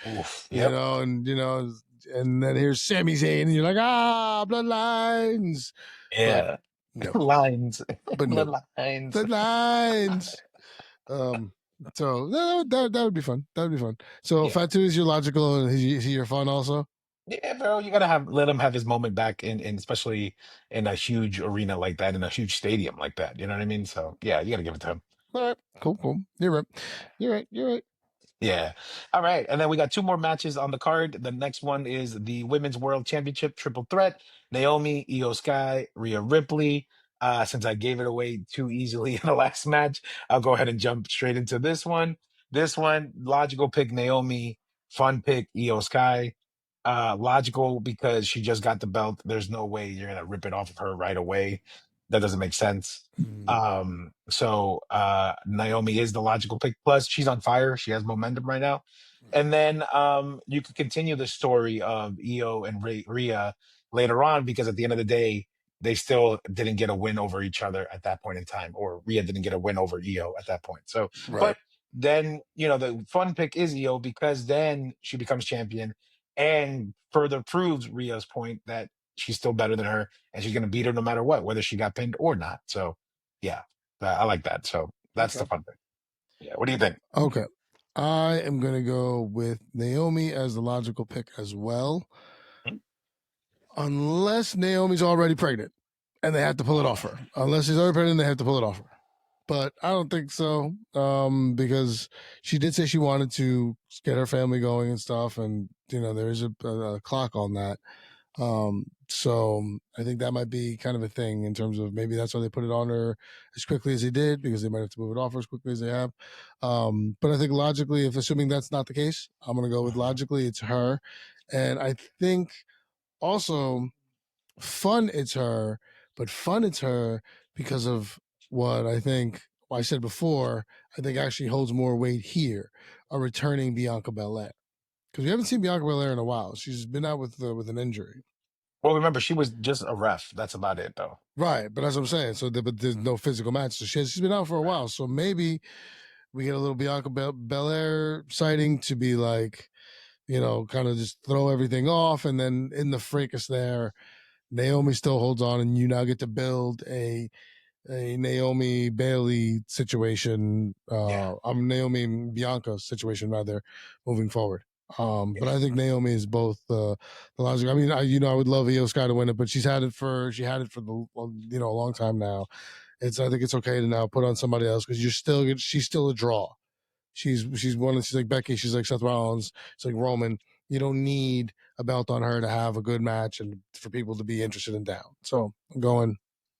and then here's Sami Zayn, and you're like, bloodlines. Yeah, no. Lines, but no. Bloodlines. So that would be fun. That would be fun. So Fatu is your logical, and is he your fun also? Yeah, bro, you gotta let him have his moment back, in especially in a huge arena like that, in a huge stadium like that. You know what I mean? So yeah, you gotta give it to him. All right, cool. You're right. Yeah. All right. And then we got two more matches on the card. The next one is the Women's World Championship Triple Threat. Naomi, Io Sky, Rhea Ripley. Since I gave it away too easily in the last match, I'll go ahead and jump straight into this one. This one, logical pick, Naomi. Fun pick, Io Sky. Logical because she just got the belt. There's no way you're gonna rip it off of her right away. That doesn't make sense. So Naomi is the logical pick. Plus, she's on fire. She has momentum right now. And then you could continue the story of Io and Rhea later on, because at the end of the day, they still didn't get a win over each other at that point in time, or Rhea didn't get a win over Io at that point. So, but then, the fun pick is Io, because then she becomes champion and further proves Rhea's point that she's still better than her, and she's going to beat her no matter what, whether she got pinned or not. So, yeah, I like that. So that's the fun thing. Yeah. What do you think? Okay. I am going to go with Naomi as the logical pick as well. Unless Naomi's already pregnant. and they have to pull it off her. Unless she's already pregnant, they have to pull it off her. But I don't think so, because she did say she wanted to get her family going and stuff, and there is a clock on that. So I think that might be kind of a thing in terms of maybe that's why they put it on her as quickly as they did, because they might have to move it off her as quickly as they have. But I think logically, if assuming that's not the case, I'm going to go with logically it's her. And I think also fun it's her, but fun it's her because of what I think I said before, I think actually holds more weight here, a returning Bianca Belair. Because we haven't seen Bianca Belair in a while. She's been out with an injury. Well, remember, she was just a ref. That's about it, though. Right, but that's what I'm saying. So, but there's no physical match. So she's been out for a while. So maybe we get a little Bianca Belair sighting to be like, kind of just throw everything off. And then in the fracas there, Naomi still holds on, and you now get to build a Naomi Bailey situation. Naomi and Bianca situation rather, moving forward. But I think Naomi is both the logic. I mean, I would love Io Sky to win it, but she had it for the a long time now. I think it's okay to now put on somebody else because she's still a draw. She's like Becky. She's like Seth Rollins. It's like Roman. You don't need a belt on her to have a good match and for people to be interested in down. So I'm going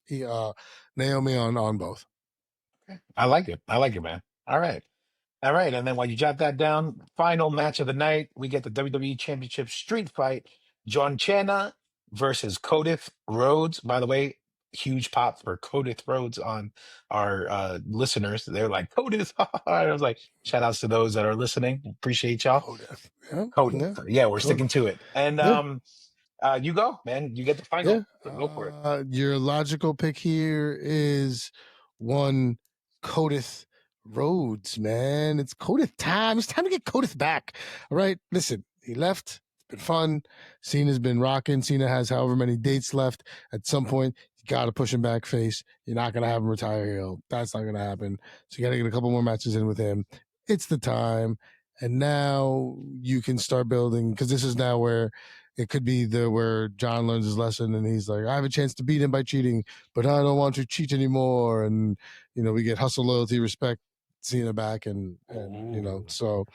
Naomi on both. I like it, man. All right. And then while you jot that down, final match of the night, we get the WWE Championship Street Fight: John Cena versus Codith Rhodes. By the way, huge pop for Codith Rhodes on our listeners. They're like, Codith. I was like, shout outs to those that are listening. Appreciate y'all. Codith. Yeah, we're sticking to it. And you go, man. You get the final. Yeah. So go for it. Your logical pick here is one Codith Rhodes, man. It's Codith time. It's time to get Codith back. All right. Listen, he left. It's been fun. Cena's been rocking. Cena has however many dates left. At some point, you got to push him back face. You're not going to have him retire heel. That's not going to happen. So you got to get a couple more matches in with him. It's the time. And now you can start building, because this is now where it could be where John learns his lesson and he's like, I have a chance to beat him by cheating, but I don't want to cheat anymore. And, we get hustle, loyalty, respect, Cena back. And so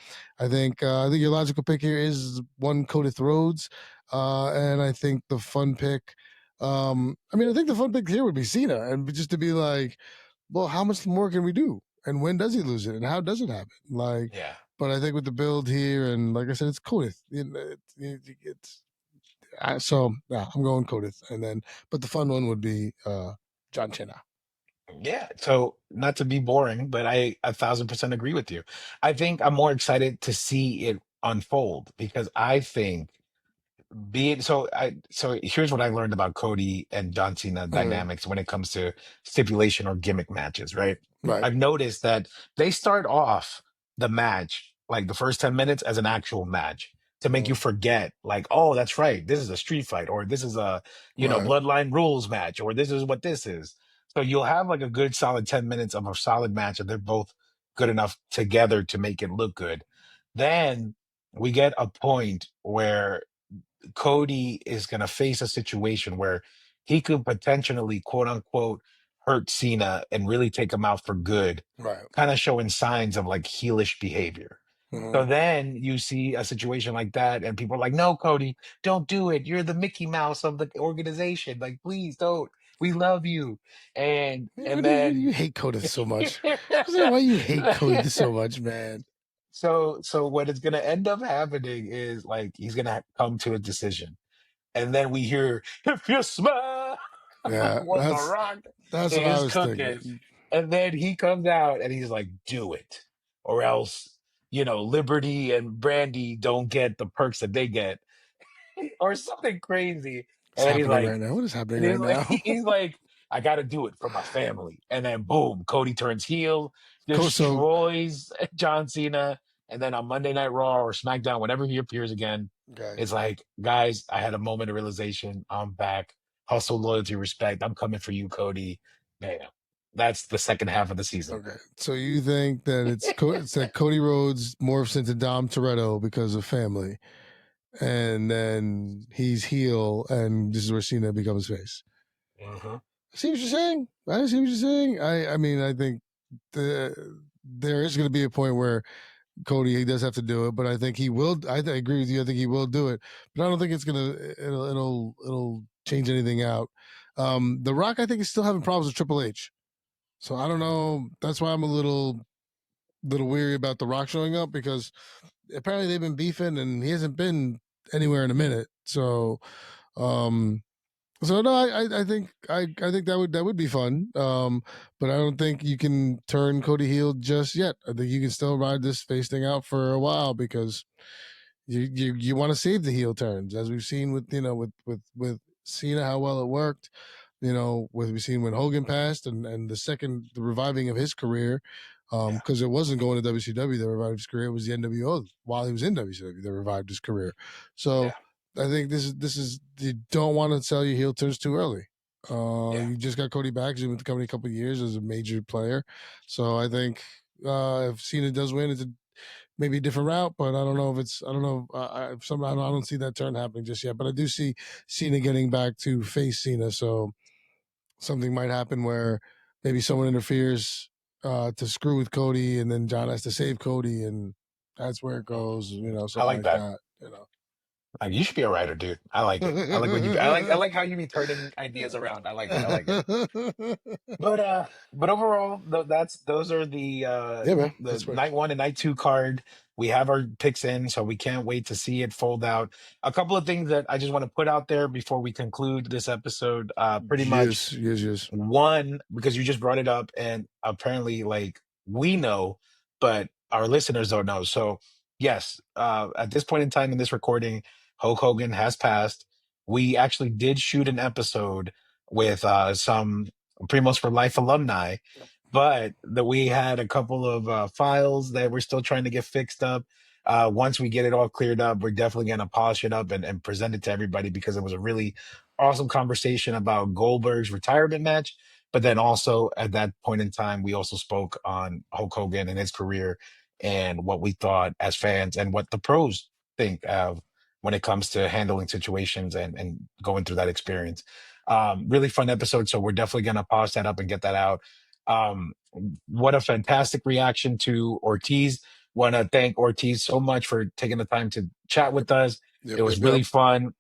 I think your logical pick here is one Codith Rhodes. And I think the fun pick, I think the fun pick here would be Cena, and just to be like, well, how much more can we do? And when does he lose it? And how does it happen? Like, Yeah. But I think with the build here, and like I said, it's Codith. So yeah, I'm going Codith, but the fun one would be John Cena. Yeah. So not to be boring, but I 1,000% agree with you. I think I'm more excited to see it unfold because I think so here's what I learned about Cody and John Cena dynamics when it comes to stipulation or gimmick matches, right? Right. I've noticed that they start off the match, like the first 10 minutes, as an actual match to make you forget, like, oh, that's right, this is a street fight, or this is a bloodline rules match, or this is what this is. So you'll have like a good solid 10 minutes of a solid match, and they're both good enough together to make it look good. Then we get a point where Cody is going to face a situation where he could potentially, quote unquote, hurt Cena and really take him out for good, Right. kind of showing signs of like heelish behavior. So then you see a situation like that, and people are like, no, Cody, don't do it. You're the Mickey Mouse of the organization. Like, please don't. We love you. And then you hate Cody so much. Why you hate Cody so much, man? So what is going to end up happening is like he's going to come to a decision, and then we hear, "If you smell what the Rock that's what I was cooking," thinking. And then he comes out and he's like, "Do it, or else Liberty and Brandy don't get the perks that they get," or something crazy. What's And he's happening like, right now? What is happening right now? he's like, I got to do it for my family. And then boom, Cody turns heel, destroys John Cena. And then on Monday Night Raw or SmackDown, whenever he appears again, it's like, guys, I had a moment of realization. I'm back. Hustle, loyalty, respect. I'm coming for you, Cody. Man, that's the second half of the season. Okay. So you think that it's that Cody Rhodes morphs into Dom Toretto because of family, and then he's heel, and this is where Cena becomes face. Mm-hmm. see what you're saying. I see what you're saying. I mean, I think there is going to be a point where Cody, he does have to do it, but I think he will. I agree with you. I think he will do it, but I don't think it's gonna. It'll change anything out. The Rock, I think, is still having problems with Triple H, so I don't know. That's why I'm a little weary about The Rock showing up, because apparently they've been beefing and he hasn't been anywhere in a minute. So, so no, I think that would be fun. But I don't think you can turn Cody heel just yet. I think you can still ride this face thing out for a while, because you want to save the heel turns, as we've seen with with Cena, how well it worked. We've seen when Hogan passed, and the reviving of his career, because it wasn't going to WCW that revived his career. It was the NWO while he was in WCW that revived his career. So Yeah. I think this is you don't want to sell your heel turns too early. You just got Cody back. He's been with the company a couple of years as a major player. So I think if Cena does win, it's maybe a different route, but I don't know if it's, I don't know. I don't see that turn happening just yet, but I do see Cena getting back to face Cena. So something might happen where maybe someone interferes to screw with Cody, and then John has to save Cody, and that's where it goes. I Something like like that. that. Like, you should be a writer, dude. I like it. I like when you. I like how you be turning ideas around. I like it. I like it. But overall, those are Yeah, man. the That's right. night one and night two card. We have our picks in, so we can't wait to see it fold out. A couple of things that I just want to put out there before we conclude this episode. Pretty much Yes. one, because you just brought it up, and apparently, like, we know, but our listeners don't know. So yes, at this point in time in this recording, Hulk Hogan has passed. We actually did shoot an episode with some Primos for Life alumni, but that we had a couple of files that we're still trying to get fixed up. Once we get it all cleared up, we're definitely going to polish it up and present it to everybody, because it was a really awesome conversation about Goldberg's retirement match. But then also at that point in time, we also spoke on Hulk Hogan and his career and what we thought as fans and what the pros think of when it comes to handling situations and going through that experience. Really fun episode. So we're definitely going to polish that up and get that out. Um, what a fantastic reaction to Ortiz. Want to thank Ortiz so much for taking the time to chat with us. It was really fun.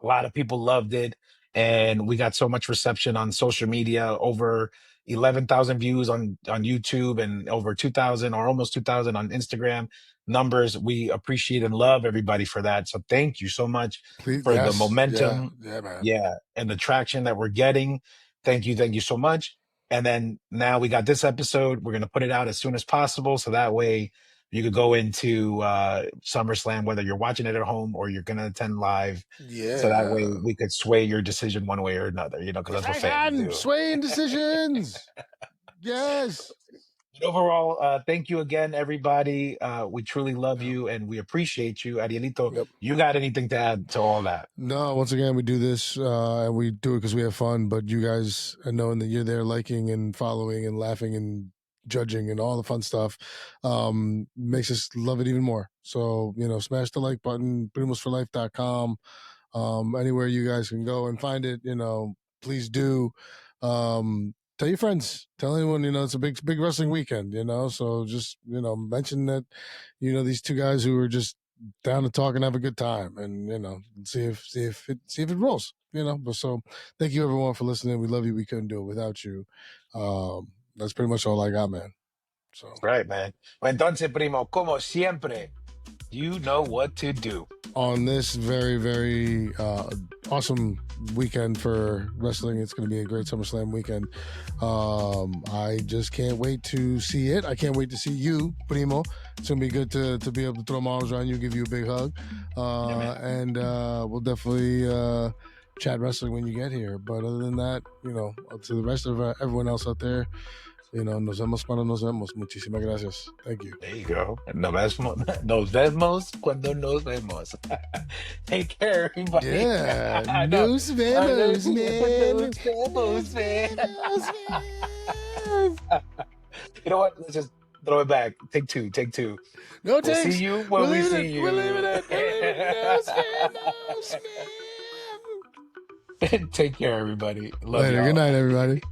A lot of people loved it, and we got so much reception on social media. Over 11,000 views on YouTube, and over 2,000 or almost 2,000 on Instagram numbers. We appreciate and love everybody for that. So thank you so much Please, for the yes, momentum, yeah, man. yeah, and the traction that we're getting. Thank you so much. And then now we got this episode. We're gonna put it out as soon as possible, so that way you could go into SummerSlam, whether you're watching it at home or you're gonna attend live. So that way Yeah. we could sway your decision one way or another, because that's what fans do. Swaying decisions. Yes. But overall, thank you again, everybody. We truly love you and we appreciate you. Arielito, Yep. you got anything to add to all that? No, once again, we do this and we do it because we have fun. But you guys, knowing that you're there, liking and following and laughing and judging and all the fun stuff, makes us love it even more. So, smash the like button, primosforlife.com. Anywhere you guys can go and find it, please do. Tell your friends, tell anyone, it's a big wrestling weekend, so just, mention that, these two guys who are just down to talk and have a good time, and see if it rolls, but so thank you everyone for listening. We love you. We couldn't do it without you. That's pretty much all I got, man. So Right, man. Entonces, primo, como siempre, you know what to do. On this very, very awesome weekend for wrestling, it's going to be a great SummerSlam weekend. I just can't wait to see it. I can't wait to see you, Primo. It's going to be good to be able to throw my arms around you, give you a big hug. And we'll definitely chat wrestling when you get here. But other than that, to the rest of everyone else out there, nos vemos cuando nos vemos. Muchísimas gracias. Thank you. There you go. Nos vemos cuando nos vemos. Take care, everybody. Yeah. Nos vemos, man. Nos vemos, man. You know what? Let's just throw it back. Take two. No We'll takes. see you when we see you. We're leaving it. Nos vemos, man. Take care, everybody. Love Later. y'all. Good night, everybody.